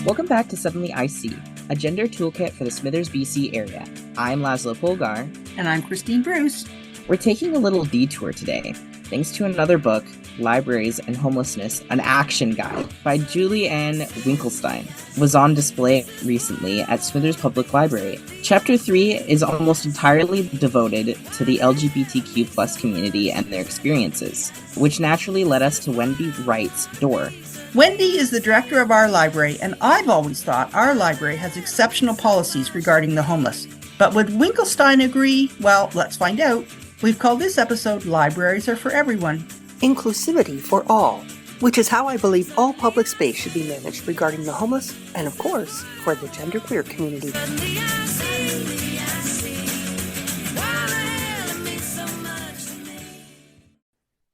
Welcome back to Suddenly I See, a gender toolkit for the Smithers, BC area. I'm Laszlo Polgar. And I'm Christine Bruce. We're taking a little detour today, thanks to another book, Libraries and Homelessness, an Action Guide by Julie Ann Winkelstein, was on display recently at Smithers Public Library. Chapter 3 is almost entirely devoted to the LGBTQ plus community and their experiences, which naturally led us to Wendy Wright's door. Wendy is the director of our library, and I've always thought our library has exceptional policies regarding the homeless. But would Winkelstein agree? Well, let's find out. We've called this episode Libraries Are for Everyone. Inclusivity for all, which is how I believe all public space should be managed regarding the homeless and, of course, for the genderqueer community.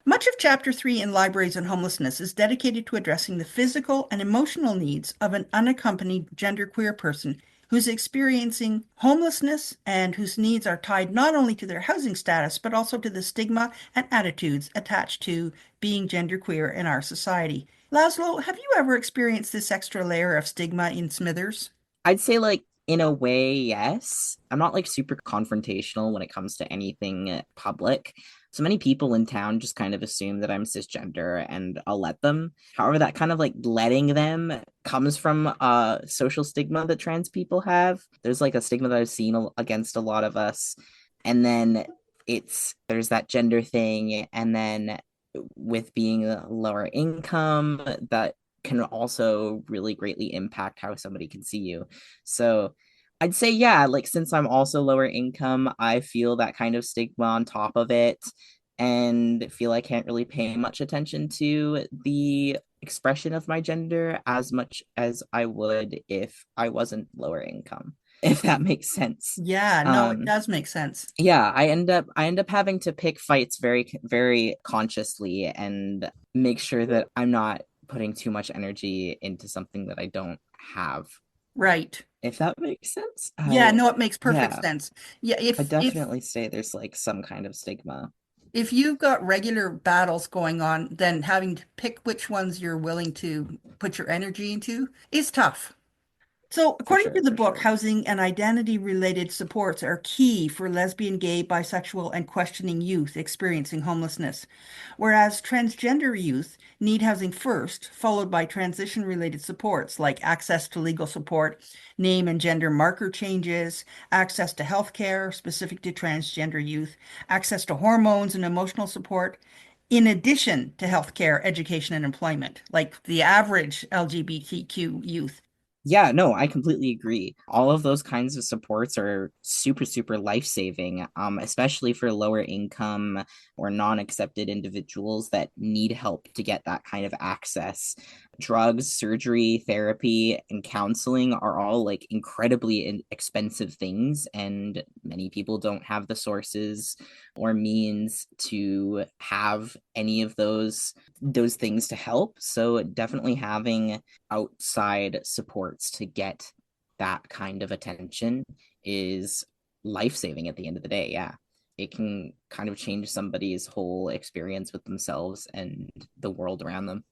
Much of Chapter 3 in Libraries and Homelessness is dedicated to addressing the physical and emotional needs of an unaccompanied genderqueer person who's experiencing homelessness and whose needs are tied not only to their housing status, but also to the stigma and attitudes attached to being genderqueer in our society. Laszlo, have you ever experienced this extra layer of stigma in Smithers? I'd say, in a way, yes. I'm not, super confrontational when it comes to anything public. So many people in town just kind of assume that I'm cisgender and I'll let them. However, that kind of letting them comes from social stigma that trans people have. There's a stigma that I've seen against a lot of us. And then there's that gender thing. And then with being lower income, that can also really greatly impact how somebody can see you. So I'd say, yeah, since I'm also lower income, I feel that kind of stigma on top of it and feel I can't really pay much attention to the expression of my gender as much as I would if I wasn't lower income, if that makes sense. Yeah, no, it does make sense. Yeah, I end up having to pick fights very, very consciously and make sure that I'm not putting too much energy into something that I don't have. Right. If that makes sense. Yeah, no, it makes perfect Yeah, sense. Yeah, I if definitely say there's some kind of stigma. if you've got regular battles going on, then having to pick which ones you're willing to put your energy into is tough. So, For according to sure, the for book, sure. housing and identity-related supports are key for lesbian, gay, bisexual, and questioning youth experiencing homelessness. Whereas transgender youth need housing first, followed by transition-related supports like access to legal support, name and gender marker changes, access to health care specific to transgender youth, access to hormones and emotional support, in addition to healthcare, education, and employment, like the average LGBTQ youth. Yeah, no, I completely agree. All of those kinds of supports are super, super life-saving, especially for lower income or non-accepted individuals that need help to get that kind of access. Drugs, surgery, therapy, and counseling are all incredibly expensive things, and many people don't have the sources or means to have any of those things to help. So definitely having outside supports to get that kind of attention is life saving at the end of the day. Yeah. It can kind of change somebody's whole experience with themselves and the world around them.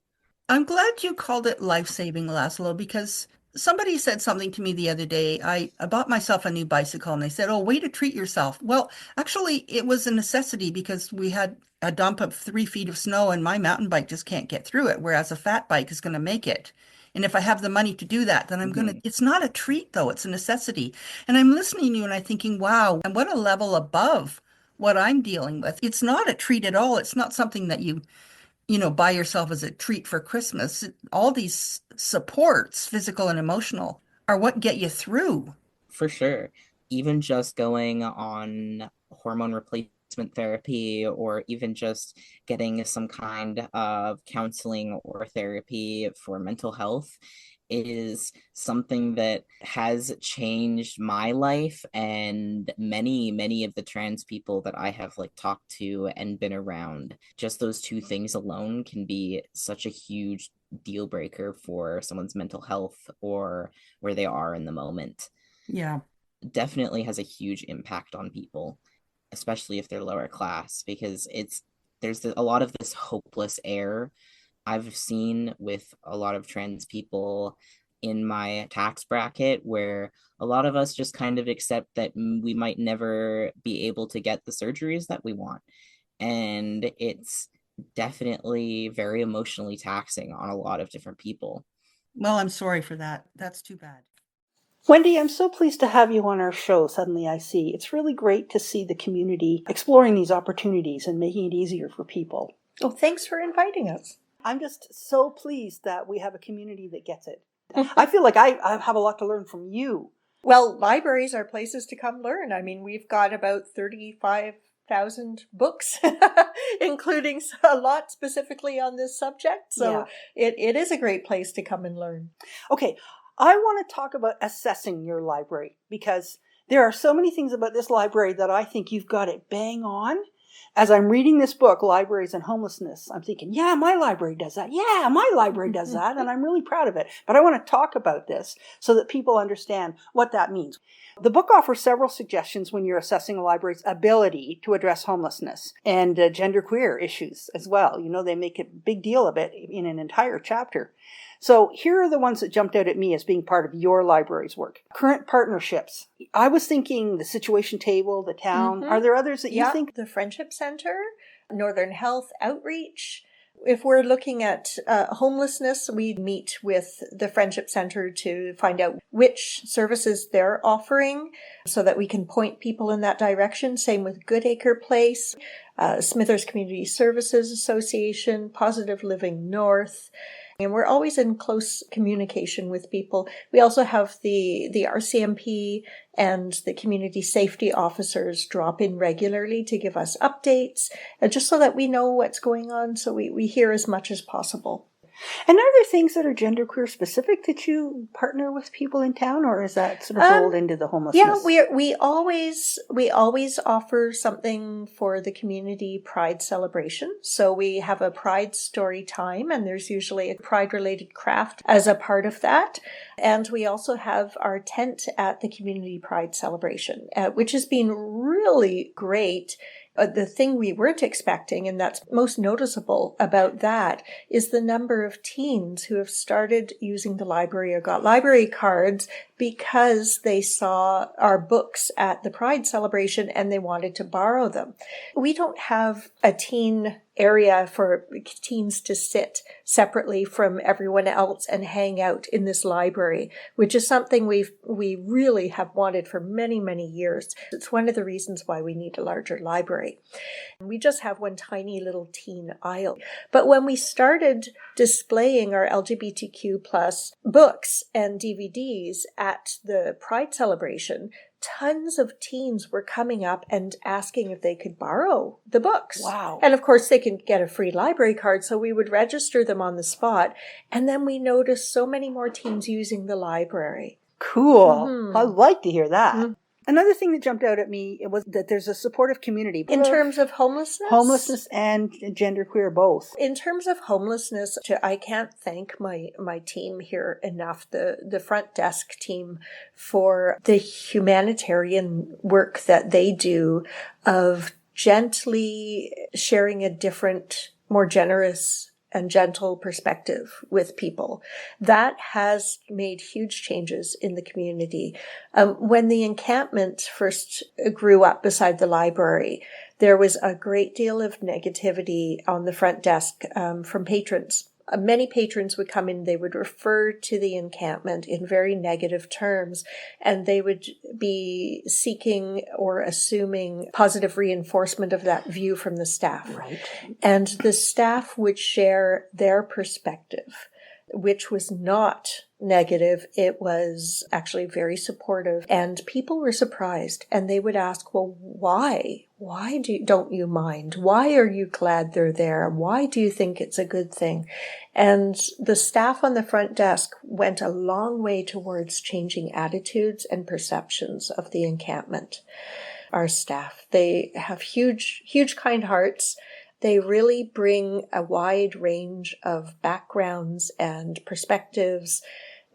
I'm glad you called it life-saving, Laszlo, because somebody said something to me the other day. I bought myself a new bicycle and they said, "Oh, way to treat yourself." Well, actually, it was a necessity because we had a dump of 3 feet of snow and my mountain bike just can't get through it, whereas a fat bike is going to make it. And if I have the money to do that, then I'm going to, Mhm. it's not a treat though, it's a necessity. And I'm listening to you and I'm thinking, wow, and what a level above what I'm dealing with. It's not a treat at all. It's not something that you buy yourself as a treat for Christmas. All these supports, physical and emotional, are what get you through. For sure. Even just going on hormone replacement therapy or even just getting some kind of counseling or therapy for mental health is something that has changed my life and many of the trans people that I have talked to and been around. Just those two things alone can be such a huge deal breaker for someone's mental health or where they are in the moment. Yeah. Definitely has a huge impact on people, especially if they're lower class, because there's a lot of this hopeless air I've seen with a lot of trans people in my tax bracket where a lot of us just kind of accept that we might never be able to get the surgeries that we want. And it's definitely very emotionally taxing on a lot of different people. Well, I'm sorry for that. That's too bad. Wendy, I'm so pleased to have you on our show, Suddenly I See. It's really great to see the community exploring these opportunities and making it easier for people. Oh, thanks for inviting us. I'm just so pleased that we have a community that gets it. I feel like I have a lot to learn from you. Well, libraries are places to come learn. I mean, we've got about 35,000 books, including a lot specifically on this subject. So it is a great place to come and learn. Okay, I want to talk about assessing your library because there are so many things about this library that I think you've got it bang on. As I'm reading this book, Libraries and Homelessness, I'm thinking, yeah, my library does that. Yeah, my library does that. And I'm really proud of it. But I want to talk about this so that people understand what that means. The book offers several suggestions when you're assessing a library's ability to address homelessness and genderqueer issues as well. You know, they make a big deal of it in an entire chapter. So here are the ones that jumped out at me as being part of your library's work. Current partnerships. I was thinking the Situation Table, the town. Are there others that you think? The Friendship Center, Northern Health Outreach. If we're looking at homelessness, we meet with the Friendship Center to find out which services they're offering so that we can point people in that direction. Same with Goodacre Place, Smithers Community Services Association, Positive Living North. And we're always in close communication with people. We also have the RCMP and the community safety officers drop in regularly to give us updates, just so that we know what's going on, so we hear as much as possible. And are there things that are genderqueer specific that you partner with people in town, or is that sort of rolled into the homelessness? Yeah, we always offer something for the community Pride celebration. So we have a Pride story time, and there's usually a Pride-related craft as a part of that. And we also have our tent at the community Pride celebration, which has been really great. The thing we weren't expecting, and that's most noticeable about that, is the number of teens who have started using the library or got library cards because they saw our books at the Pride celebration and they wanted to borrow them. We don't have a teen area for teens to sit separately from everyone else and hang out in this library, which is something we really have wanted for many, many years. It's one of the reasons why we need a larger library. We just have one tiny little teen aisle. But when we started displaying our LGBTQ plus books and DVDs at the Pride celebration, tons of teens were coming up and asking if they could borrow the books. Wow. And of course, they can get a free library card, so we would register them on the spot. And then we noticed so many more teens using the library. Cool. I'd like to hear that. Another thing that jumped out at me was that there's a supportive community. In terms of homelessness? Homelessness and genderqueer both. In terms of homelessness, I can't thank my team here enough, the front desk team, for the humanitarian work that they do of gently sharing a different, more generous and gentle perspective with people. That has made huge changes in the community. When the encampment first grew up beside the library, there was a great deal of negativity on the front desk from patrons. Many patrons would come in, they would refer to the encampment in very negative terms, and they would be seeking or assuming positive reinforcement of that view from the staff. Right. And the staff would share their perspective, which was not negative. It was actually very supportive, and people were surprised, and they would ask, well, why? Why don't you mind? Why are you glad they're there? Why do you think it's a good thing? And the staff on the front desk went a long way towards changing attitudes and perceptions of the encampment. Our staff, they have huge, huge kind hearts. They really bring a wide range of backgrounds and perspectives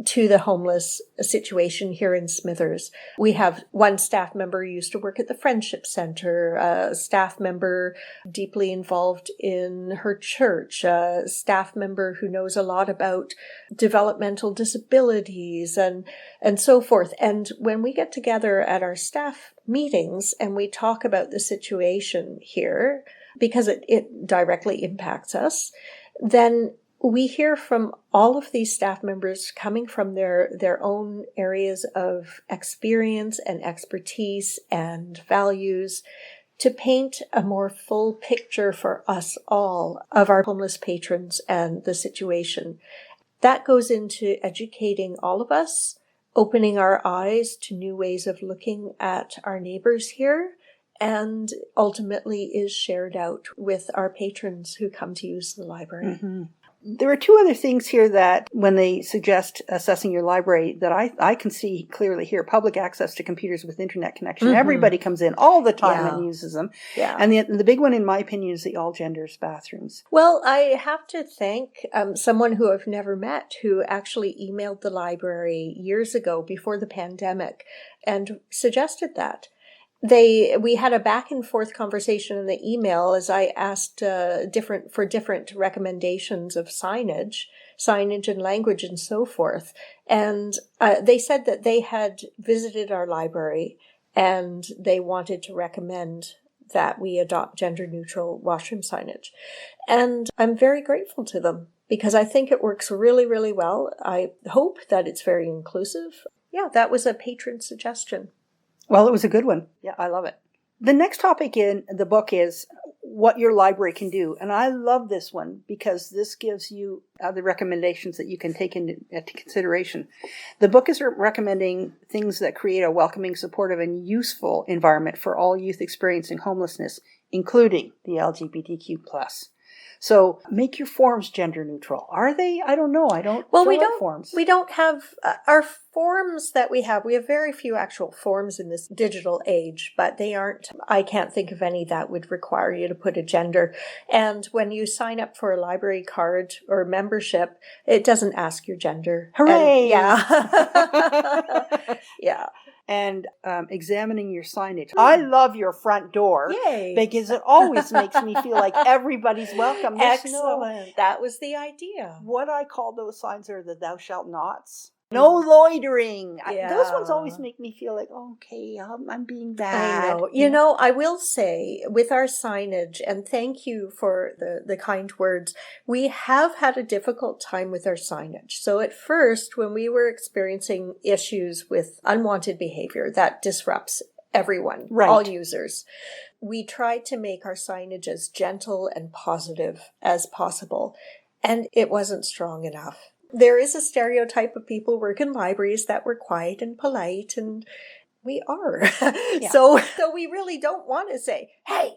to the homeless situation here in Smithers. We have one staff member who used to work at the Friendship Center, a staff member deeply involved in her church, a staff member who knows a lot about developmental disabilities and so forth. And when we get together at our staff meetings and we talk about the situation here, because it directly impacts us, then we hear from all of these staff members coming from their own areas of experience and expertise and values to paint a more full picture for us all of our homeless patrons and the situation. That goes into educating all of us, opening our eyes to new ways of looking at our neighbors here, and ultimately is shared out with our patrons who come to use the library. Mm-hmm. There are two other things here that when they suggest assessing your library that I can see clearly here. Public access to computers with internet connection. Mm-hmm. Everybody comes in all the time and uses them. Yeah. And the big one, in my opinion, is the all genders bathrooms. Well, I have to thank someone who I've never met who actually emailed the library years ago before the pandemic and suggested that. We had a back and forth conversation in the email as I asked different recommendations of signage and language and so forth. And they said that they had visited our library and they wanted to recommend that we adopt gender neutral washroom signage. And I'm very grateful to them because I think it works really, really well. I hope that it's very inclusive. Yeah, that was a patron suggestion. Well, it was a good one. Yeah, I love it. The next topic in the book is what your library can do. And I love this one because this gives you the recommendations that you can take into consideration. The book is recommending things that create a welcoming, supportive, and useful environment for all youth experiencing homelessness, including the LGBTQ+. So make your forms gender neutral. Are they? I don't know. We don't have our forms that we have very few actual forms in this digital age, but I can't think of any that would require you to put a gender. And when you sign up for a library card or membership, it doesn't ask your gender. Hooray! Yeah. And examining your signage. I love your front door. Yay! Because it always makes me feel like everybody's welcome. Excellent. That was the idea. What I call those signs are the thou shalt nots. No loitering. Yeah. Those ones always make me feel like, okay, I'm being bad. I know. You know, I will say with our signage, and thank you for the kind words, we have had a difficult time with our signage. So at first, when we were experiencing issues with unwanted behavior that disrupts everyone, right, all users, we tried to make our signage as gentle and positive as possible. And it wasn't strong enough. There is a stereotype of people work in libraries that were quiet and polite, and we are. Yeah. So we really don't want to say, hey,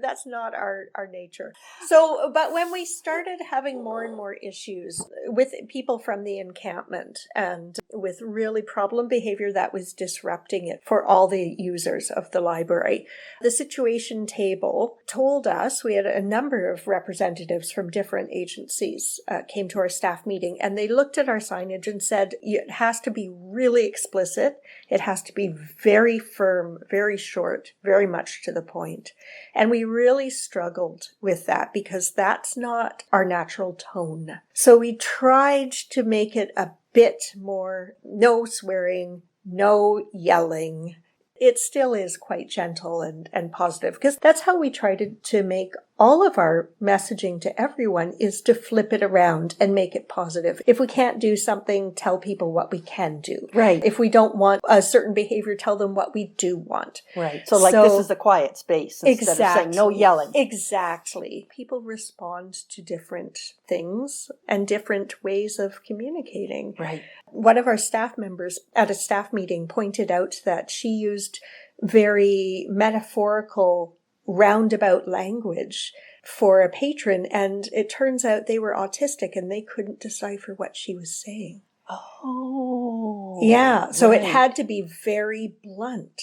that's not our nature. So, but when we started having more and more issues with people from the encampment and with really problem behavior that was disrupting it for all the users of the library, the situation table told us, we had a number of representatives from different agencies came to our staff meeting, and they looked at our signage and said, it has to be really explicit. It has to be very firm, very short, very much to the point. And we really struggled with that because that's not our natural tone. So we tried to make it a bit more no swearing, no yelling. It still is quite gentle and positive because that's how we try to make all of our messaging to everyone is to flip it around and make it positive. If we can't do something, tell people what we can do. Right. If we don't want a certain behavior, tell them what we do want. Right. So this is the quiet space instead exactly, of saying no yelling. Exactly. People respond to different things and different ways of communicating. Right. One of our staff members at a staff meeting pointed out that she used very metaphorical roundabout language for a patron, and it turns out they were autistic and they couldn't decipher what she was saying. Oh. Yeah, so right. It had to be very blunt.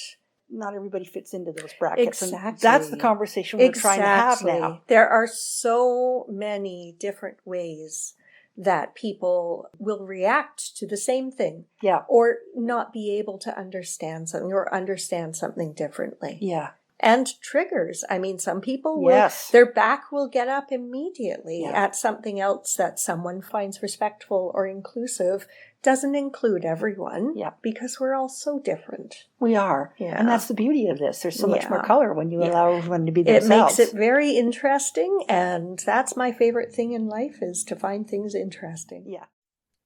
Not everybody fits into those brackets. Exactly. And that's the conversation we're trying to have now. There are so many different ways that people will react to the same thing. Yeah. Or not be able to understand something or understand something differently. Yeah. And triggers. I mean, some people Yes. their back will get up immediately Yeah. at something else that someone finds respectful or inclusive. Doesn't include everyone. Yeah. Because we're all so different. We are. Yeah. And that's the beauty of this. There's so much more Yeah. color when you Yeah. allow everyone to be It themselves. makes it very interesting, and that's my favorite thing in life, is to find things interesting. Yeah.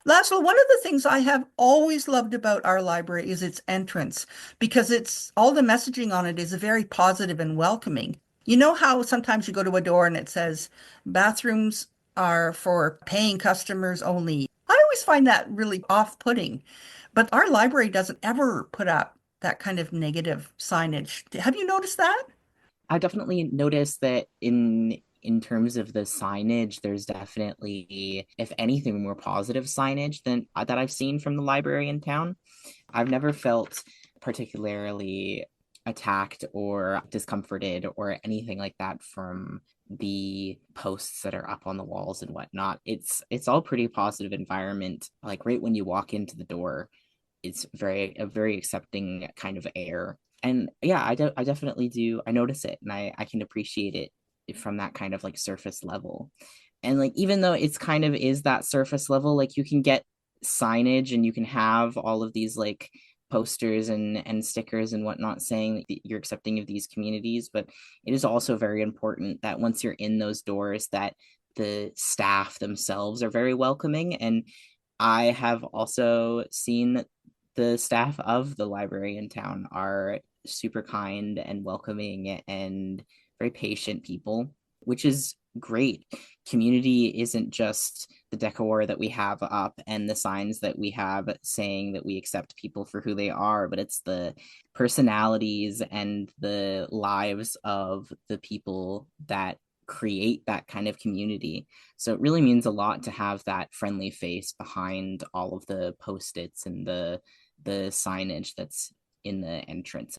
Laszlo, one of the things I have always loved about our library is its entrance, because it's all the messaging on it is very positive and welcoming. You know how sometimes you go to a door and it says bathrooms are for paying customers only. I always find that really off-putting, but our library doesn't ever put up that kind of negative signage. Have you noticed that? I definitely noticed that in terms of the signage, there's definitely, if anything, more positive signage than that I've seen from the library in town. I've never felt particularly attacked or discomforted or anything like that from the posts that are up on the walls and whatnot. It's all pretty positive environment. Like right when you walk into the door, it's a very accepting kind of air. And yeah, I definitely do. I notice it, and I can appreciate it from that kind of like surface level. And like even though it's kind of is that surface level, like you can get signage and you can have all of these like posters and stickers and whatnot saying that you're accepting of these communities, but it is also very important that once you're in those doors, that the staff themselves are very welcoming. And I have also seen the staff of the library in town are super kind and welcoming and very patient people, which is great. Community isn't just the decor that we have up and the signs that we have saying that we accept people for who they are, but it's the personalities and the lives of the people that create that kind of community. So it really means a lot to have that friendly face behind all of the post-its and the signage that's in the entrance.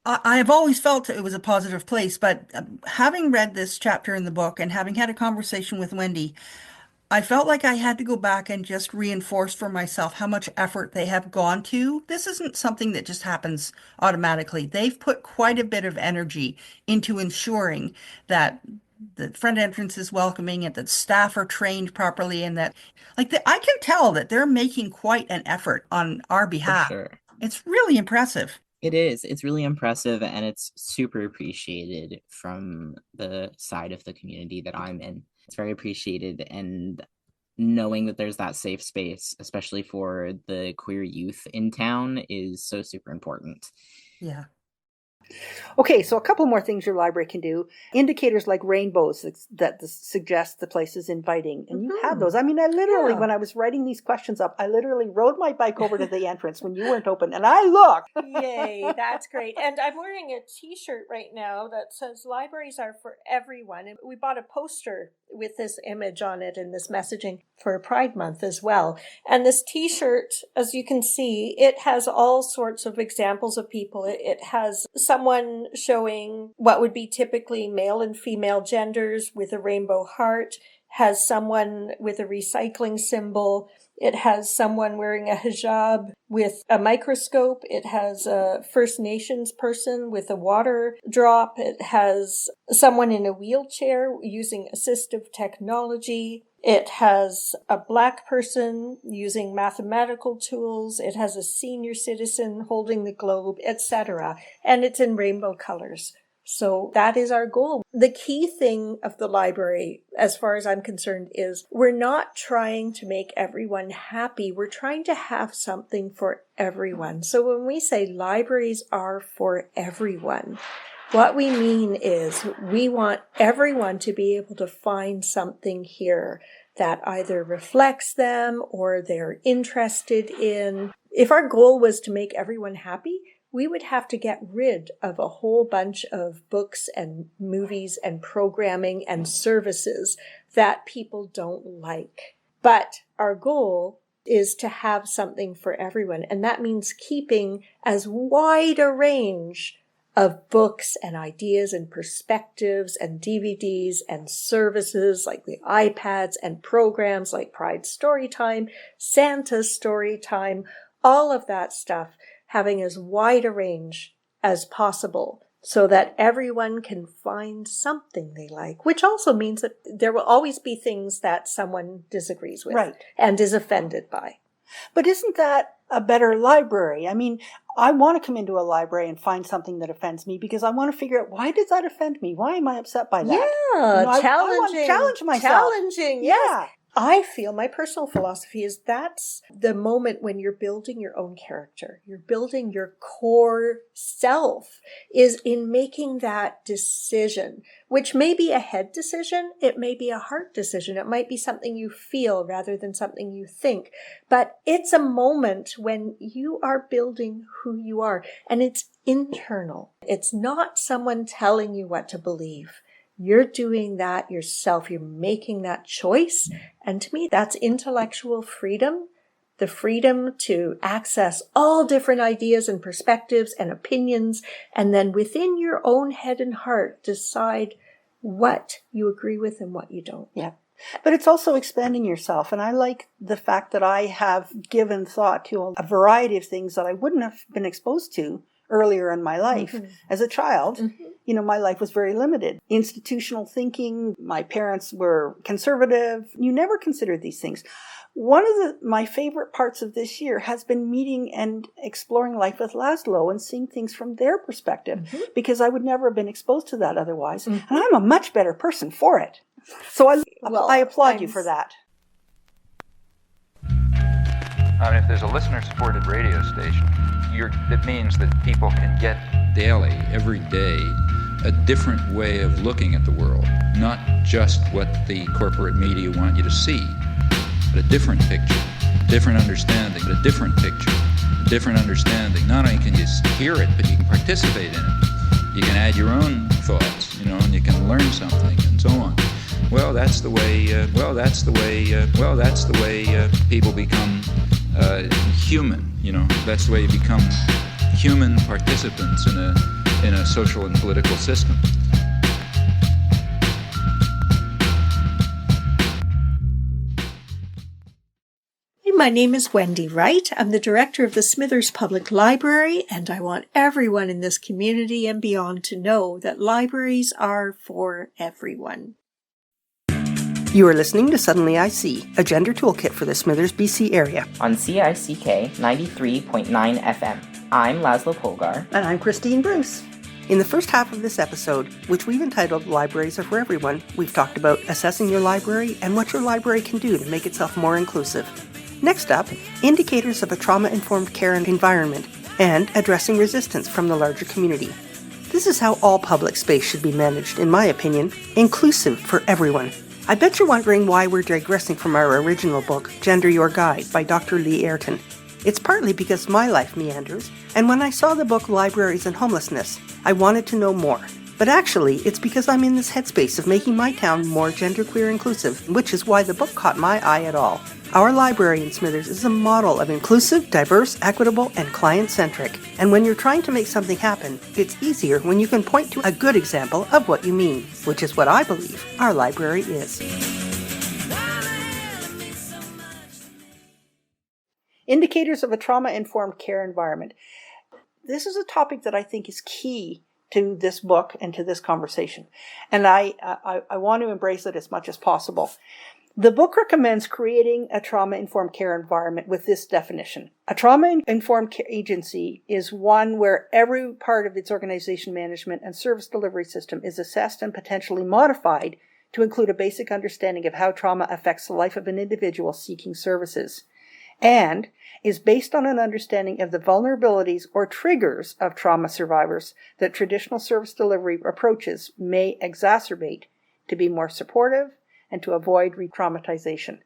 I have always felt it was a positive place, but having read this chapter in the book and having had a conversation with Wendy, I felt like I had to go back and just reinforce for myself how much effort they have gone to. This isn't something that just happens automatically. They've put quite a bit of energy into ensuring that the front entrance is welcoming and that staff are trained properly, and that I can tell that they're making quite an effort on our For behalf. sure. It's really impressive. It is. It's really impressive and it's super appreciated from the side of the community that I'm in. It's very appreciated, and knowing that there's that safe space, especially for the queer youth in town, is so super important. Yeah. Okay, so a couple more things your library can do. Indicators like rainbows that suggest the place is inviting. And you have those. I mean, I literally, when I was writing these questions up, I literally rode my bike over to the entrance when you weren't open, and I looked. Yay, that's great. And I'm wearing a t-shirt right now that says libraries are for everyone. And we bought a poster with this image on it and this messaging for Pride Month as well. And this t-shirt, as you can see, it has all sorts of examples of people. It has someone showing what would be typically male and female genders with a rainbow heart, has someone with a recycling symbol. It has someone wearing a hijab with a microscope. It has a First Nations person with a water drop. It has someone in a wheelchair using assistive technology. It has a Black person using mathematical tools. It has a senior citizen holding the globe, etc. And it's in rainbow colors. So that is our goal. The key thing of the library, as far as I'm concerned, is we're not trying to make everyone happy. We're trying to have something for everyone. So when we say libraries are for everyone, what we mean is we want everyone to be able to find something here that either reflects them or they're interested in. If our goal was to make everyone happy, we would have to get rid of a whole bunch of books and movies and programming and services that people don't like. But our goal is to have something for everyone. And that means keeping as wide a range of books and ideas and perspectives and DVDs and services like the iPads and programs like Pride Storytime, Santa Storytime, all of that stuff, having as wide a range as possible so that everyone can find something they like, which also means that there will always be things that someone disagrees with Right. and is offended by. But isn't that a better library? I mean, I want to come into a library and find something that offends me because I want to figure out, why does that offend me? Why am I upset by that? Yeah, I want to challenging. challenge myself. Challenging, yes. Yeah. I feel my personal philosophy is that's the moment when you're building your own character. You're building your core self, is in making that decision, which may be a head decision. It may be a heart decision. It might be something you feel rather than something you think. But it's a moment when you are building who you are, and it's internal. It's not someone telling you what to believe. You're doing that yourself. You're making that choice. And to me, that's intellectual freedom, the freedom to access all different ideas and perspectives and opinions, and then within your own head and heart, decide what you agree with and what you don't. Yeah. But it's also expanding yourself. And I like the fact that I have given thought to a variety of things that I wouldn't have been exposed to earlier in my life. Mm-hmm. As a child, you know, my life was very limited. Institutional thinking, my parents were conservative. You never considered these things. One of my favorite parts of this year has been meeting and exploring life with Laszlo and seeing things from their perspective, because I would never have been exposed to that otherwise. And I'm a much better person for it. So I applaud you for that. I mean, if there's a listener-supported radio station, it means that people can get daily, every day, a different way of looking at the world. Not just what the corporate media want you to see, but a different picture, different understanding, but a different picture, a different understanding. Not only can you hear it, but you can participate in it. You can add your own thoughts, you know, and you can learn something, and so on. Well, that's the way. People become human. You know, that's the way you become human participants in a social and political system. My name is Wendy Wright. I'm the director of the Smithers Public Library, and I want everyone in this community and beyond to know that libraries are for everyone. You are listening to Suddenly I See, a gender toolkit for the Smithers, BC area. On CICK 93.9 FM. I'm Laszlo Polgar. And I'm Christine Bruce. In the first half of this episode, which we've entitled Libraries Are for Everyone, we've talked about assessing your library and what your library can do to make itself more inclusive. Next up, indicators of a trauma-informed care and environment, and addressing resistance from the larger community. This is how all public space should be managed, in my opinion, inclusive for everyone. I bet you're wondering why we're digressing from our original book, Gender Your Guide, by Dr. Lee Ayrton. It's partly because my life meanders, and when I saw the book Libraries and Homelessness, I wanted to know more. But actually, it's because I'm in this headspace of making my town more genderqueer inclusive, which is why the book caught my eye at all. Our library in Smithers is a model of inclusive, diverse, equitable, and client-centric. And when you're trying to make something happen, it's easier when you can point to a good example of what you mean, which is what I believe our library is. Indicators of a trauma-informed care environment. This is a topic that I think is key to this book and to this conversation. And I want to embrace it as much as possible. The book recommends creating a trauma-informed care environment with this definition. A trauma-informed care agency is one where every part of its organization management and service delivery system is assessed and potentially modified to include a basic understanding of how trauma affects the life of an individual seeking services, and is based on an understanding of the vulnerabilities or triggers of trauma survivors that traditional service delivery approaches may exacerbate to be more supportive and to avoid re-traumatization.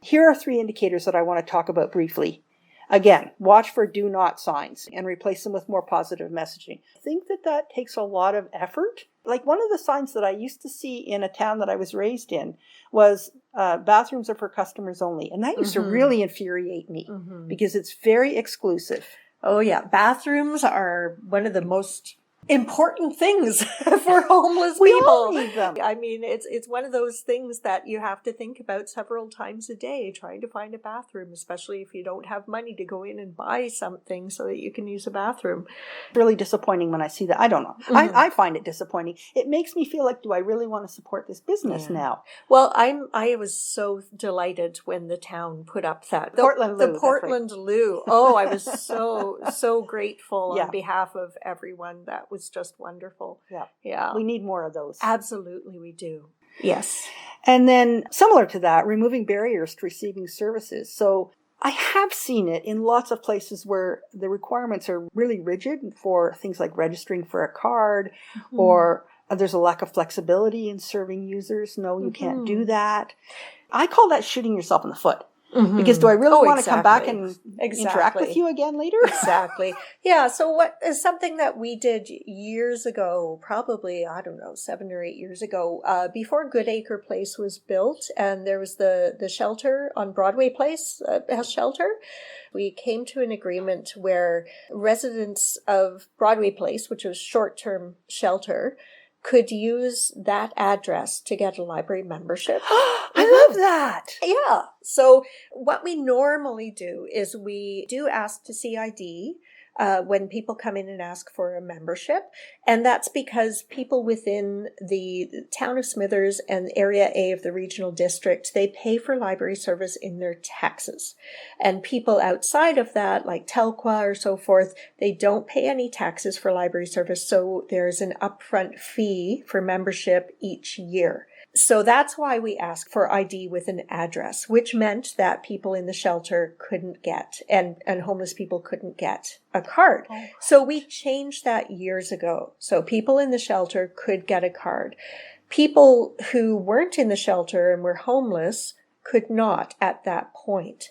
Here are 3 indicators that I want to talk about briefly. Again, watch for do not signs and replace them with more positive messaging. I think that takes a lot of effort. Like one of the signs that I used to see in a town that I was raised in was bathrooms are for customers only. And that used to really infuriate me because it's very exclusive. Oh yeah, bathrooms are one of the most important things for homeless We people. all need them. I mean, it's one of those things that you have to think about several times a day, trying to find a bathroom, especially if you don't have money to go in and buy something so that you can use a bathroom. Really disappointing when I see that. I don't know. Mhm. I find it disappointing. It makes me feel like, do I really want to support this business Yeah. now? Well, I was so delighted when the town put up that Portland Loo, the that's right. Portland Loo. Oh, I was so grateful Yeah. on behalf of everyone. That was just wonderful. Yeah. Yeah. We need more of those. Absolutely, we do. Yes. And then, similar to that, removing barriers to receiving services. So I have seen it in lots of places where the requirements are really rigid for things like registering for a card, or there's a lack of flexibility in serving users. No, you can't do that. I call that shooting yourself in the foot. Because do I really want to come back and interact with you again later? Exactly. Yeah. So what is something that we did years ago, probably, I don't know, 7 or 8 years ago, before Goodacre Place was built, and there was the shelter on Broadway Place, a shelter. We came to an agreement where residents of Broadway Place, which was short-term shelter, could use that address to get a library membership. I love that. Yeah. So what we normally do is we do ask to see ID when people come in and ask for a membership. And that's because people within the town of Smithers and Area A of the regional district, they pay for library service in their taxes. And people outside of that, like Telqua or so forth, they don't pay any taxes for library service. So there's an upfront fee for membership each year. So that's why we asked for ID with an address, which meant that people in the shelter couldn't get, and homeless people couldn't get a card. Oh. So we changed that years ago. So people in the shelter could get a card. People who weren't in the shelter and were homeless could not at that point.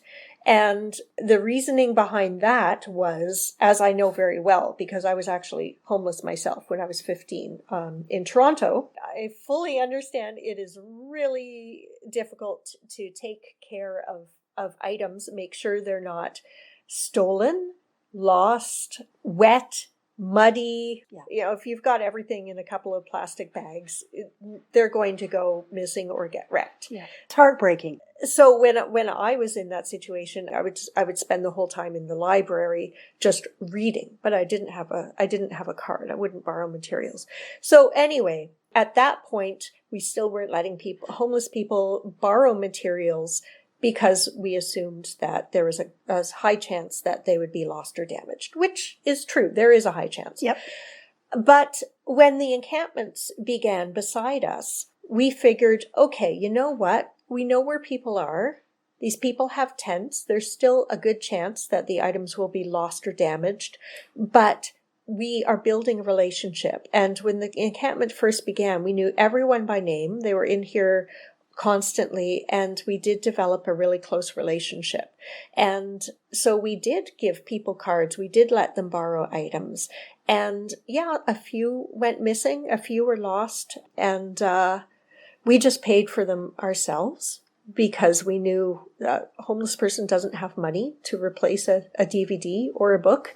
And the reasoning behind that was, as I know very well, because I was actually homeless myself when I was 15 in Toronto, I fully understand it is really difficult to take care of items, make sure they're not stolen, lost, wet, muddy. Yeah. You know, if you've got everything in a couple of plastic bags, they're going to go missing or get wrecked. Yeah. It's heartbreaking. So when I was in that situation, I would spend the whole time in the library just reading, but I didn't have a card. I wouldn't borrow materials. So anyway, at that point, we still weren't letting homeless people borrow materials because we assumed that there was a high chance that they would be lost or damaged, which is true. There is a high chance. Yep. But when the encampments began beside us, we figured, okay, you know what? We know where people are. These people have tents. There's still a good chance that the items will be lost or damaged, but we are building a relationship. And when the encampment first began, we knew everyone by name. They were in here constantly, and we did develop a really close relationship. And so we did give people cards. We did let them borrow items. And yeah, a few went missing, a few were lost, and we just paid for them ourselves because we knew a homeless person doesn't have money to replace a DVD or a book.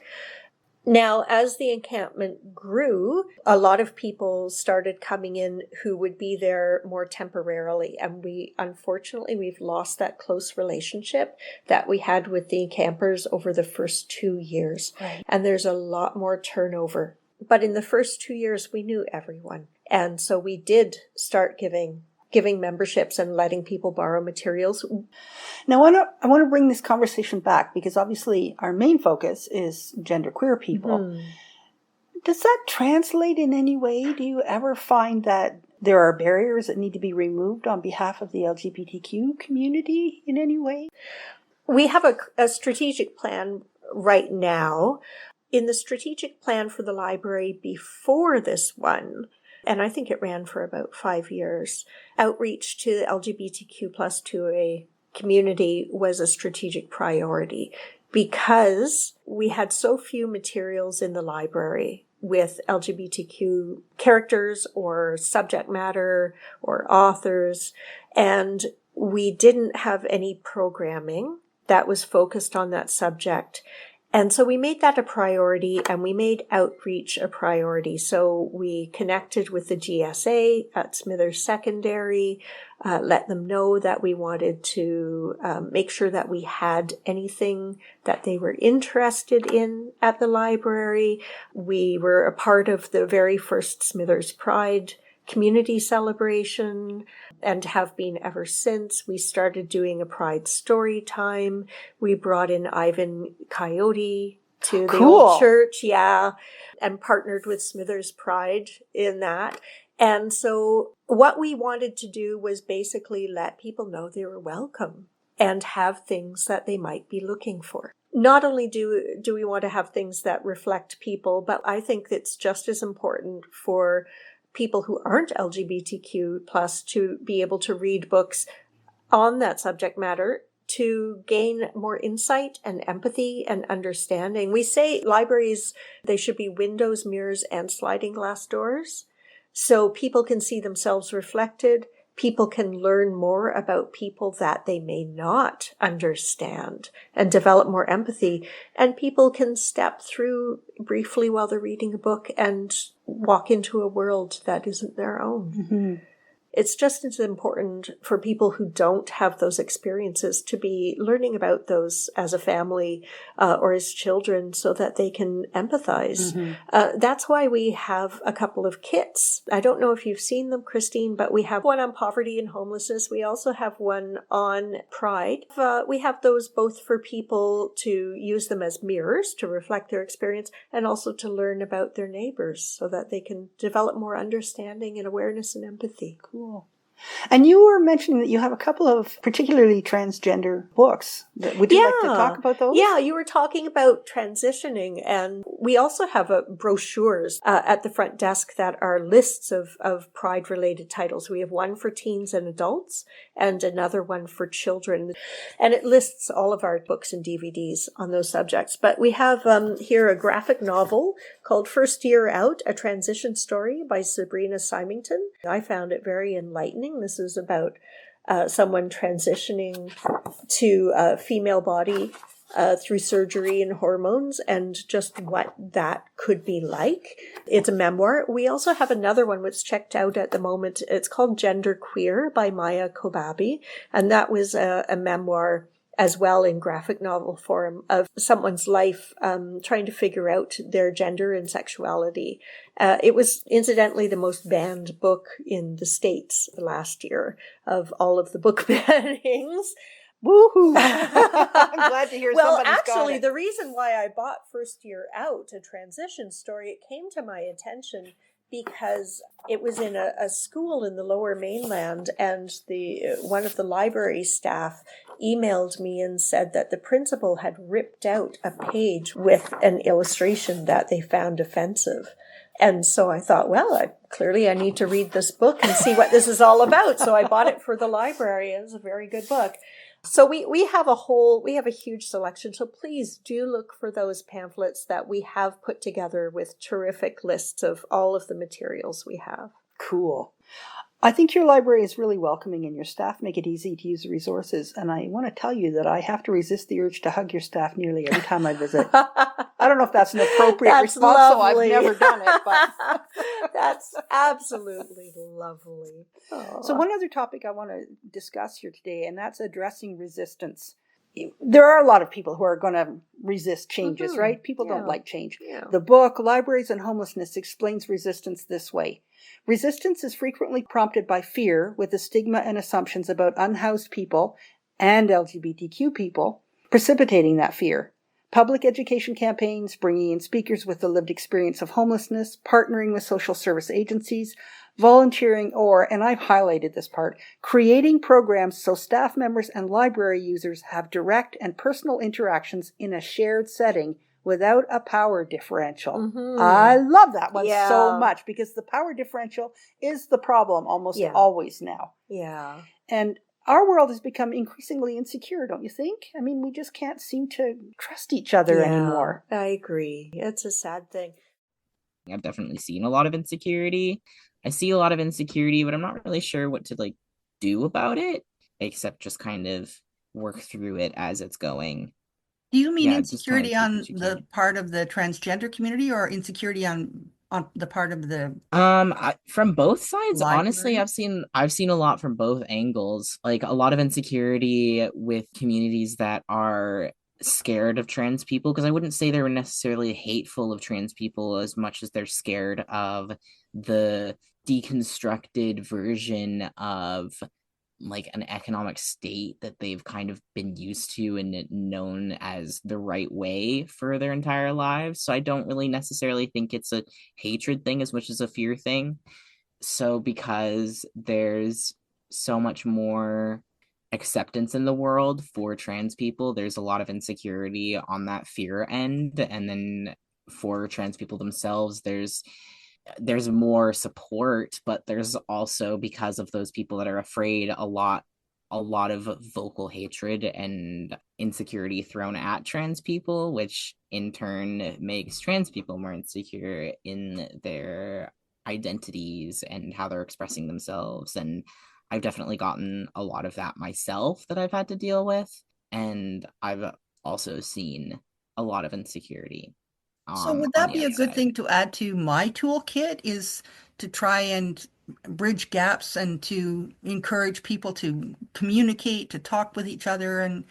Now, as the encampment grew, a lot of people started coming in who would be there more temporarily. And unfortunately, we've lost that close relationship that we had with the campers over the first 2 years. Right. And there's a lot more turnover. But in the first 2 years, we knew everyone. And so we did start giving memberships and letting people borrow materials. Now, I want to bring this conversation back because obviously our main focus is genderqueer people. Mm-hmm. Does that translate in any way? Do you ever find that there are barriers that need to be removed on behalf of the LGBTQ community in any way? We have a strategic plan right now. In the strategic plan for the library before this one, and I think it ran for about 5 years, outreach to the LGBTQ plus 2A community was a strategic priority because we had so few materials in the library with LGBTQ characters or subject matter or authors, and we didn't have any programming that was focused on that subject. And so we made that a priority, and we made outreach a priority. So we connected with the GSA at Smithers Secondary, let them know that we wanted to make sure that we had anything that they were interested in at the library. We were a part of the very first Smithers Pride community celebration and have been ever since. We started doing a Pride story time. We brought in Ivan Coyote to the old church, and partnered with Smithers Pride in that. And so what we wanted to do was basically let people know they were welcome and have things that they might be looking for. Not only do we want to have things that reflect people, but I think it's just as important for people who aren't LGBTQ plus to be able to read books on that subject matter to gain more insight and empathy and understanding. We say libraries, they should be windows, mirrors, and sliding glass doors, so people can see themselves reflected. People can learn more about people that they may not understand and develop more empathy. And people can step through briefly while they're reading a book and walk into a world that isn't their own. Mm-hmm. It's just as important for people who don't have those experiences to be learning about those as a family or as children so that they can empathize. Mm-hmm. That's why we have a couple of kits. I don't know if you've seen them, Christine, but we have one on poverty and homelessness. We also have one on pride. We have those both for people to use them as mirrors to reflect their experience and also to learn about their neighbors so that they can develop more understanding and awareness and empathy. Cool. And you were mentioning that you have a couple of particularly transgender books. Would you like to talk about those? Yeah, you were talking about transitioning, and we also have brochures at the front desk that are lists of Pride-related titles. We have one for teens and adults and another one for children. And it lists all of our books and DVDs on those subjects. But we have here a graphic novel called First Year Out, A Transition Story by Sabrina Symington. I found it very enlightening. This is about someone transitioning to a female body through surgery and hormones and just what that could be like. It's a memoir. We also have another one which checked out at the moment. It's called Gender Queer by Maya Kobabe. And that was a memoir as well in graphic novel form of someone's life trying to figure out their gender and sexuality. It was incidentally the most banned book in the States last year of all of the book bannings. Woohoo! I'm glad to hear somebody's got it. Well, actually, the reason why I bought First Year Out, A Transition Story, it came to my attention because it was in a school in the Lower Mainland, and one of the library staff emailed me and said that the principal had ripped out a page with an illustration that they found offensive. And so I thought, well, clearly I need to read this book and see what this is all about. So I bought it for the library. It was a very good book. So we have a huge selection. So please do look for those pamphlets that we have put together with terrific lists of all of the materials we have. Cool. I think your library is really welcoming and your staff make it easy to use the resources. And I want to tell you that I have to resist the urge to hug your staff nearly every time I visit. I don't know if that's an appropriate response, lovely. so I've never done it. But that's absolutely lovely. So one other topic I want to discuss here today, and that's addressing resistance. There are a lot of people who are going to resist changes, right? People don't like change. Yeah. The book, Libraries and Homelessness, explains resistance this way. Resistance is frequently prompted by fear, with the stigma and assumptions about unhoused people and LGBTQ people precipitating that fear. Public education campaigns, bringing in speakers with the lived experience of homelessness, partnering with social service agencies, volunteering, or, and I've highlighted this part, creating programs so staff members and library users have direct and personal interactions in a shared setting without a power differential. Mm-hmm. I love that one so much because the power differential is the problem almost always now. Yeah. And our world has become increasingly insecure, don't you think? I mean, we just can't seem to trust each other anymore. I agree. It's a sad thing. I've definitely seen a lot of insecurity. I see a lot of insecurity, but I'm not really sure what to do about it, except just kind of work through it as it's going. Do you mean Yeah, just try and insecurity take on what you the can. part of the transgender community or insecurity on the part of the From both sides, honestly, library? I've seen a lot from both angles. Like a lot of insecurity with communities that are scared of trans people, because I wouldn't say they're necessarily hateful of trans people as much as they're scared of the deconstructed version of like an economic state that they've kind of been used to and known as the right way for their entire lives. So I don't really necessarily think it's a hatred thing as much as a fear thing. So because there's so much more acceptance in the world for trans people, there's a lot of insecurity on that fear end. And then for trans people themselves, there's more support, but there's also, because of those people that are afraid, a lot of vocal hatred and insecurity thrown at trans people, which in turn makes trans people more insecure in their identities and how they're expressing themselves. And I've definitely gotten a lot of that myself that I've had to deal with. And I've also seen a lot of insecurity So would on that the be a good outside. thing to add to my toolkit is to try and bridge gaps and to encourage people to communicate, to talk with each other, and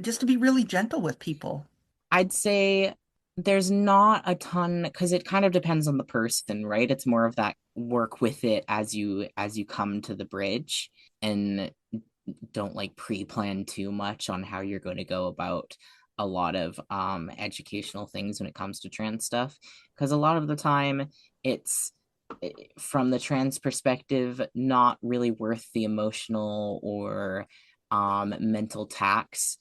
just to be really gentle with people? I'd say there's not a ton, because it kind of depends on the person, right? It's more of that work with it as you come to the bridge, and don't like pre-plan too much on how you're going to go about a lot of educational things when it comes to trans stuff, because a lot of the time it's from the trans perspective not really worth the emotional or mental tax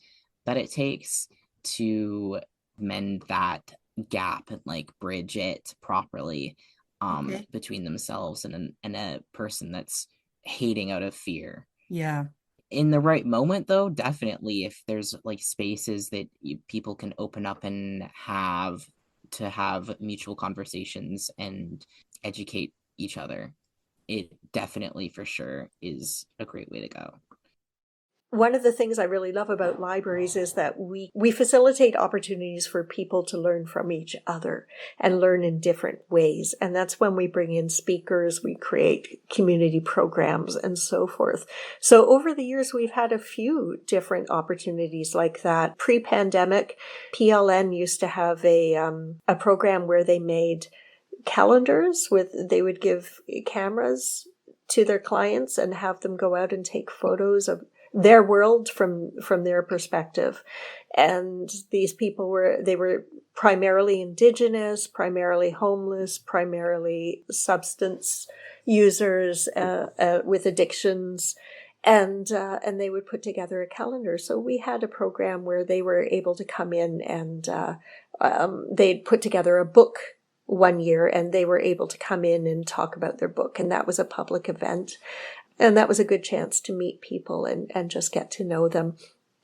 that it takes to mend that gap and like bridge it properly Okay. between themselves and a person that's hating out of fear. Yeah. In the right moment, though, definitely, if there's like spaces that people can open up and have mutual conversations and educate each other, it definitely for sure is a great way to go. One of the things I really love about libraries is that we facilitate opportunities for people to learn from each other and learn in different ways. And that's when we bring in speakers, we create community programs and so forth. So over the years, we've had a few different opportunities like that. Pre-pandemic, PLN used to have a program where they made calendars they would give cameras to their clients and have them go out and take photos of their world from their perspective. And these people were primarily Indigenous, primarily homeless, primarily substance users with addictions. And they would put together a calendar. So we had a program where they were able to come in and they'd put together a book one year, and they were able to come in and talk about their book. And that was a public event. And that was a good chance to meet people and just get to know them.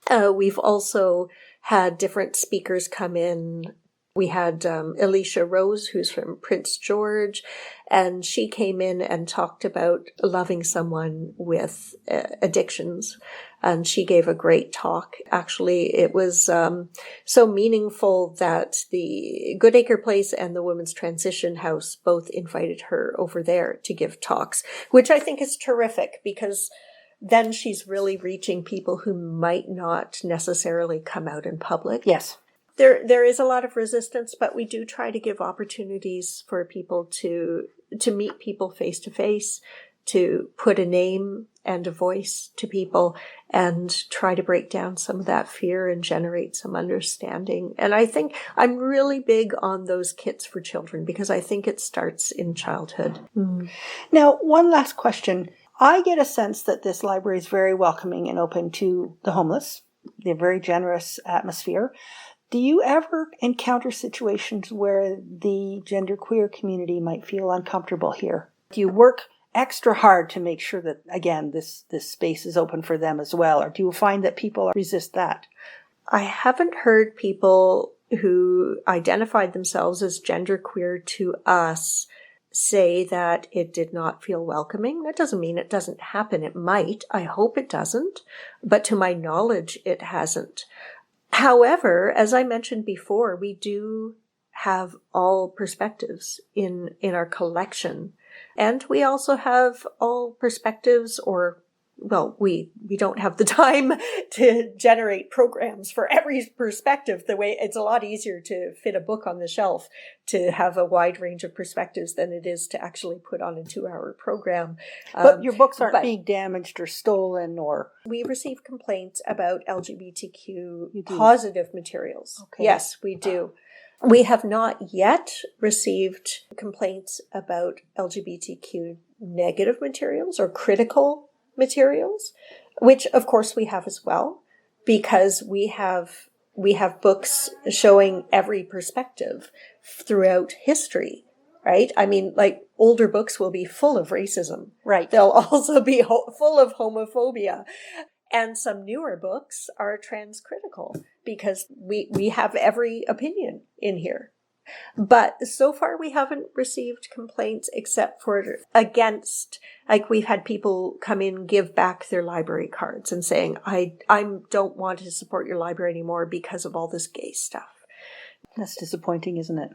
We've also had different speakers come in. We had Alicia Rose, who's from Prince George, and she came in and talked about loving someone with addictions. And she gave a great talk. Actually, it was so meaningful that the Goodacre Place and the Women's Transition House both invited her over there to give talks, which I think is terrific because then she's really reaching people who might not necessarily come out in public. Yes. There is a lot of resistance, but we do try to give opportunities for people to meet people face to face, to put a name and a voice to people, and try to break down some of that fear and generate some understanding. And I think I'm really big on those kits for children because I think it starts in childhood. Mm. Now, one last question. I get a sense that this library is very welcoming and open to the homeless. They're very generous atmosphere. Do you ever encounter situations where the genderqueer community might feel uncomfortable here? Do you work extra hard to make sure that, again, this space is open for them as well? Or do you find that people resist that? I haven't heard people who identified themselves as genderqueer to us say that it did not feel welcoming. That doesn't mean it doesn't happen. It might. I hope it doesn't. But to my knowledge, it hasn't. However, as I mentioned before, we do have all perspectives in our collection. And we also have all perspectives, or, well, we don't have the time to generate programs for every perspective. The way it's a lot easier to fit a book on the shelf to have a wide range of perspectives than it is to actually put on a 2-hour program. But your books aren't being damaged or stolen or... We receive complaints about LGBTQ positive materials. Okay. Yes, we do. We have not yet received complaints about LGBTQ negative materials or critical materials, which of course we have as well, because we have books showing every perspective throughout history, right? I mean, like, older books will be full of racism. Right. They'll also be full of homophobia. And some newer books are transcritical because we have every opinion in here. But so far we haven't received complaints except for against, like, we've had people come in, give back their library cards and saying, I don't want to support your library anymore because of all this gay stuff. That's disappointing, isn't it?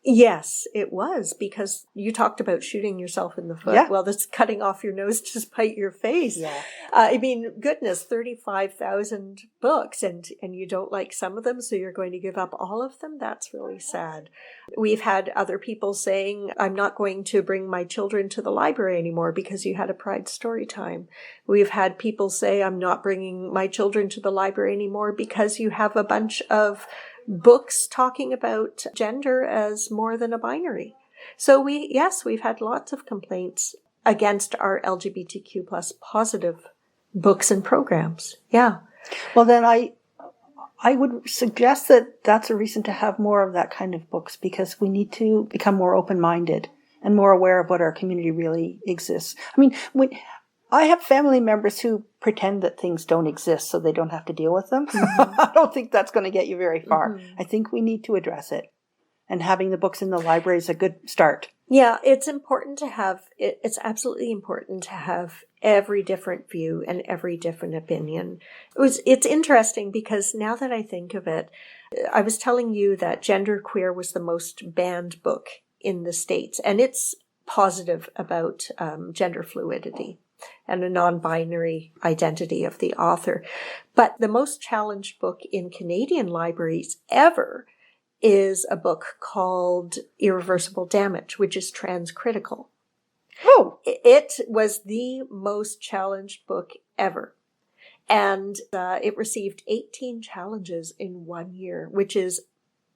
Yes, it was, because you talked about shooting yourself in the foot. Yeah. Well, that's cutting off your nose to spite your face. Yeah. I mean, goodness, 35,000 books, and you don't like some of them, so you're going to give up all of them? That's really sad. We've had other people saying, I'm not going to bring my children to the library anymore because you had a Pride story time. We've had people say, I'm not bringing my children to the library anymore because you have a bunch of books talking about gender as more than a binary. So we've had lots of complaints against our LGBTQ plus positive books and programs. Yeah. Well, then I would suggest that that's a reason to have more of that kind of books, because we need to become more open-minded and more aware of what our community really exists. I mean, I have family members who pretend that things don't exist so they don't have to deal with them. Mm-hmm. I don't think that's going to get you very far. Mm-hmm. I think we need to address it. And having the books in the library is a good start. Yeah, it's important to have, it's absolutely important to have every different view and every different opinion. It's interesting because now that I think of it, I was telling you that Genderqueer was the most banned book in the States, and it's positive about gender fluidity and a non-binary identity of the author. But the most challenged book in Canadian libraries ever is a book called Irreversible Damage, which is transcritical. Oh! It was the most challenged book ever. And it received 18 challenges in 1 year, which is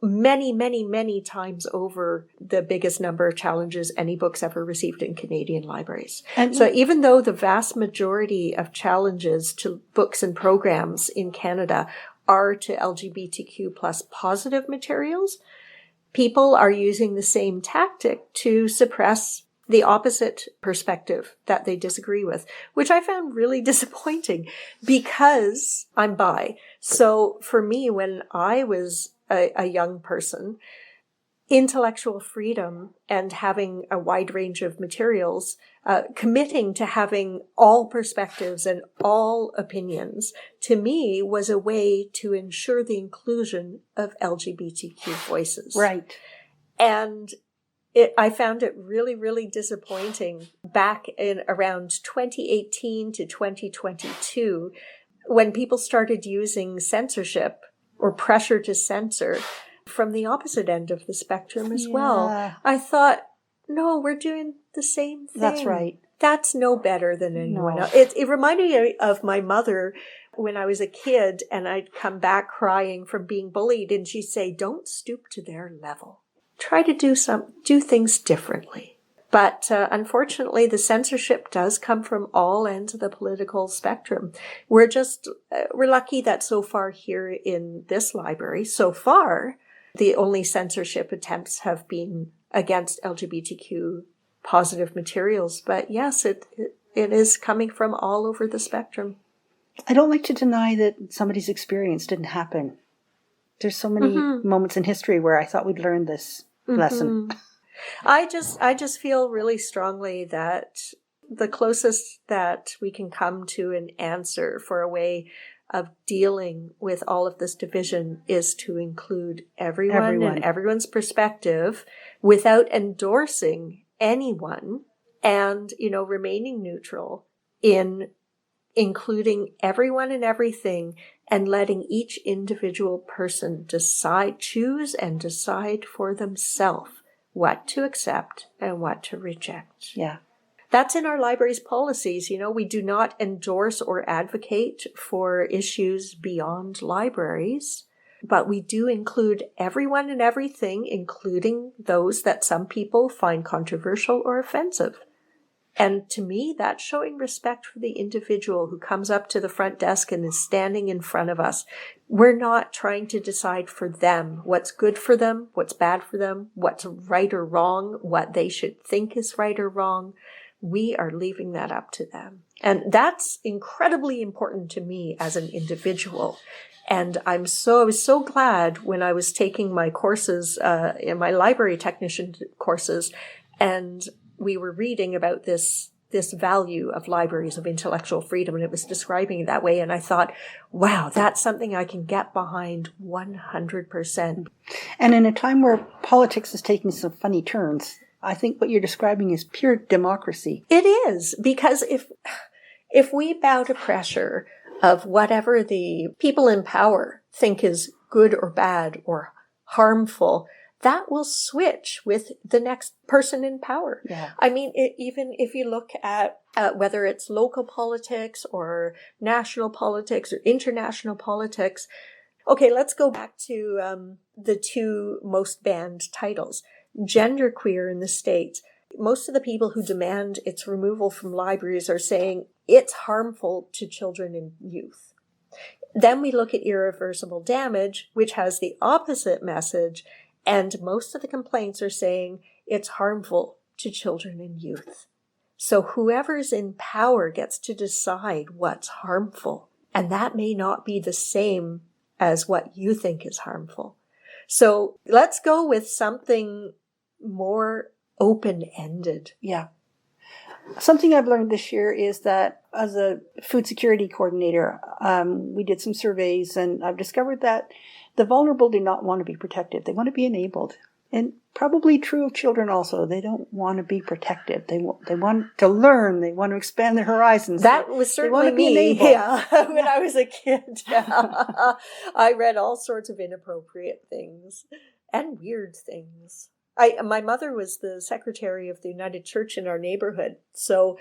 many, many, many times over the biggest number of challenges any book's ever received in Canadian libraries. And so even though the vast majority of challenges to books and programs in Canada are to LGBTQ plus positive materials, people are using the same tactic to suppress the opposite perspective that they disagree with, which I found really disappointing because I'm bi. So for me, when I was a young person, intellectual freedom and having a wide range of materials, committing to having all perspectives and all opinions, to me was a way to ensure the inclusion of LGBTQ voices. Right. And I found it really, really disappointing back in around 2018 to 2022, when people started using censorship or pressure to censor from the opposite end of the spectrum as well. I thought, no, we're doing the same thing. That's right. That's no better than anyone else. It reminded me of my mother when I was a kid and I'd come back crying from being bullied, and she'd say, don't stoop to their level. Try to do things differently. But unfortunately, the censorship does come from all ends of the political spectrum. We're lucky that so far here in this library, so far, the only censorship attempts have been against LGBTQ positive materials. But yes, it is coming from all over the spectrum. I don't like to deny that somebody's experience didn't happen. There's so many moments in history where I thought we'd learned this lesson. I just feel really strongly that the closest that we can come to an answer for a way of dealing with all of this division is to include everyone and everyone's perspective without endorsing anyone, and, remaining neutral in including everyone and everything, and letting each individual person choose and decide for themselves what to accept and what to reject. Yeah. That's in our library's policies. We do not endorse or advocate for issues beyond libraries, but we do include everyone and everything, including those that some people find controversial or offensive. And to me, that's showing respect for the individual who comes up to the front desk and is standing in front of us. We're not trying to decide for them what's good for them, what's bad for them, what's right or wrong, what they should think is right or wrong. We are leaving that up to them. And that's incredibly important to me as an individual. And I was so glad when I was taking my courses, in my library technician courses, and we were reading about this value of libraries of intellectual freedom, and it was describing it that way. And I thought, wow, that's something I can get behind 100%. And in a time where politics is taking some funny turns, I think what you're describing is pure democracy. It is, because if we bow to pressure of whatever the people in power think is good or bad or harmful, that will switch with the next person in power. Yeah. I mean, even if you look at whether it's local politics or national politics or international politics. Okay, let's go back to the two most banned titles. Genderqueer in the States. Most of the people who demand its removal from libraries are saying it's harmful to children and youth. Then we look at irreversible damage, which has the opposite message, and most of the complaints are saying it's harmful to children and youth. So whoever's in power gets to decide what's harmful, and that may not be the same as what you think is harmful. So let's go with something more open-ended. Yeah. Something I've learned this year is that as a food security coordinator, we did some surveys, and I've discovered that the vulnerable do not want to be protected. They want to be enabled. And probably true of children also. They don't want to be protected. They want to learn. They want to expand their horizons. That was certainly me. Yeah. When I was a kid, I read all sorts of inappropriate things and weird things. My mother was the secretary of the United Church in our neighborhood, so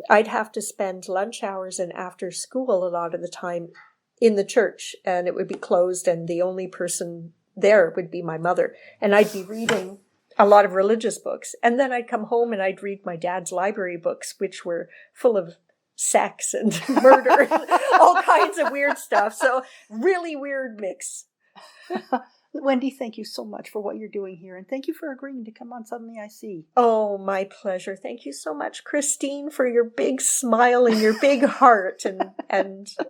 I'd have to spend lunch hours and after school a lot of the time in the church, and it would be closed, and the only person there would be my mother. And I'd be reading a lot of religious books, and then I'd come home and I'd read my dad's library books, which were full of sex and murder and all kinds of weird stuff. So really weird mix. Wendy, thank you so much for what you're doing here, and thank you for agreeing to come on Suddenly I See. Oh, my pleasure. Thank you so much, Christine, for your big smile and your big heart and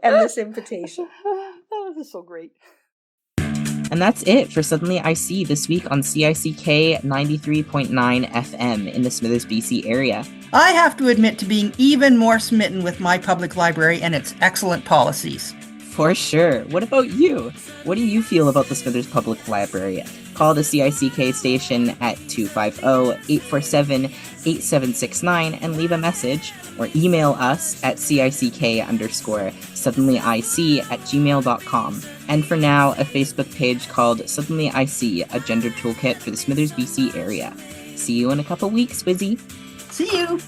this invitation. This is so great. And that's it for Suddenly I See this week on CICK 93.9 FM in the Smithers, BC area. I have to admit to being even more smitten with my public library and its excellent policies. For sure. What about you? What do you feel about the Smithers Public Library? Call the CICK station at 250-847-8769 and leave a message, or email us at cick_suddenlyic@gmail.com. And for now, a Facebook page called Suddenly I See, a gender toolkit for the Smithers, BC area. See you in a couple weeks, Wizzy. See you!